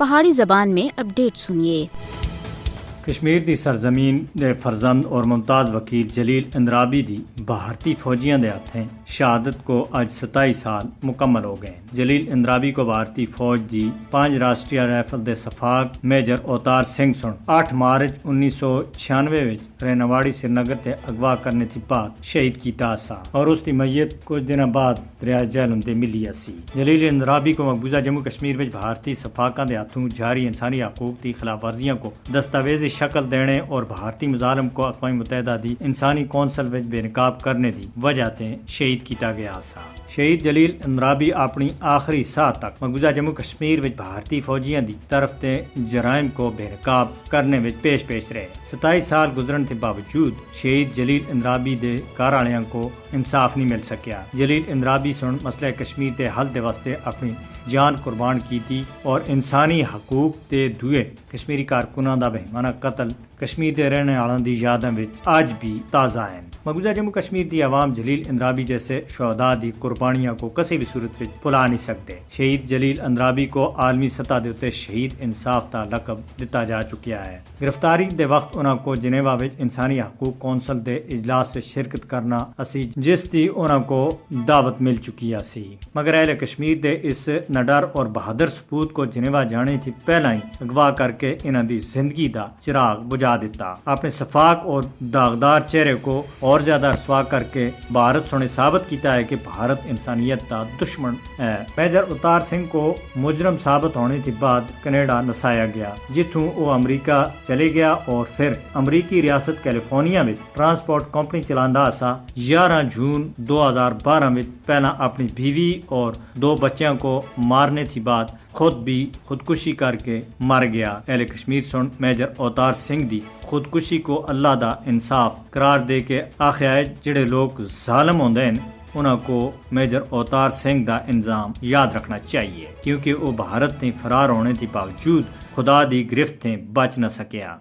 پہاڑی زبان میں اپڈیٹ سنیے۔ کشمیر دی سرزمین دے فرزند اور ممتاز وکیل جلیل اندرابی دی بھارتی فوجیاں دے ہاتھیں شہادت کو آج 27 سال مکمل ہو گئے۔ جلیل اندرابی کو بھارتی فوج دی 5 راشٹریہ رائفل دے صفاق میجر اوتار سنگھ سن 8 مارچ 1996 وچ رینواڑی سری نگر تے اغوا کرنے تھی بعد شہید کیتا سا اور اس دی میت کچھ دن بعد دریا جہلم تے ملی سی۔ جلیل اندرابی کو مقبوضہ جموں کشمیر وچ بھارتی صفاقاں دے ہاتھوں جاری انسانی حقوق دی خلاف ورزیاں کو دستاویزی شکل دینے اور بھارتی مظالم کو اقوام متحدہ دی انسانی کونسل وچ بے نقاب کرنے دی وجہ تے شہید کیتا گیا سا۔ شہید جلیل اندرابی اپنی آخری ساہ تک مقبوضہ جموں کشمیر وچ بھارتی فوجیاں دی طرف تے جرائم کو بے نقاب کرنے وچ پیش رہے۔ 27 سال گزرن کے باوجود شہید جلیل اندرابی دے گھر والیاں کو انصاف نہیں مل سکیا۔ جلیل اندرابی سن مسئلہ کشمیر دے حل دے واسطے اپنی جان قربان کیتی اور انسانی حقوق تے دوئے کشمیری کارکناں دا بہیمانہ قتل کشمیر دے رہنے والوں دی یاداں وچ اج بھی تازہ ہیں۔ مقبوضہ جموں کشمیر دی عوام جلیل اندرابی جیسے شہداء دی قربانیاں کو کسی بھی صورت وچ بھلا نہیں سکتے۔ شہید جلیل اندرابی کو عالمی سطح دے اتے شہید انصاف دا لقب دتا جا چکیا ہے۔ گرفتاری دے وقت انہاں کو جنیوا وچ انسانی حقوق کونسل دے اجلاس وچ شرکت کرنا اسی جس دی انہاں کو دعوت مل چکی سی، مگر اہل کشمیر دے اس نڈر اور بہادر سپوت کو جنیوا جانے تھی پہلا ہی اغوا کر کے انہاں دی زندگی دا چراغ بجھا دیتا۔ اپنے صفاق اور داغدار چہرے کو اور زیادہ رسوا کر کے بھارت سنے ثابت کیتا ہے کہ بھارت انسانیت دا دشمن ہے۔ میجر اوتار سنگھ کو مجرم ثابت ہونے کے بعد کینیڈا نسایا گیا، جتوں وہ امریکہ چلے گیا اور پھر امریکی ریاست کیلیفورنیا میں ٹرانسپورٹ کمپنی چلاندا سا۔ 11 جون 2012 میں پہلا اپنی بیوی اور 2 بچیاں کو مارنے تھی بعد خود بھی خودکشی کر کے مر گیا۔ اہل کشمیر سن میجر اوتار سنگھ دی خودکشی کو اللہ دا انصاف قرار دے کے آخیا جڑے لوگ ظالم ہوندے ہیں انہاں کو میجر اوتار سنگھ دا انضام یاد رکھنا چاہیے، کیونکہ وہ بھارت نے فرار ہونے کے باوجود خدا دی گرفت بچ نہ سکیا۔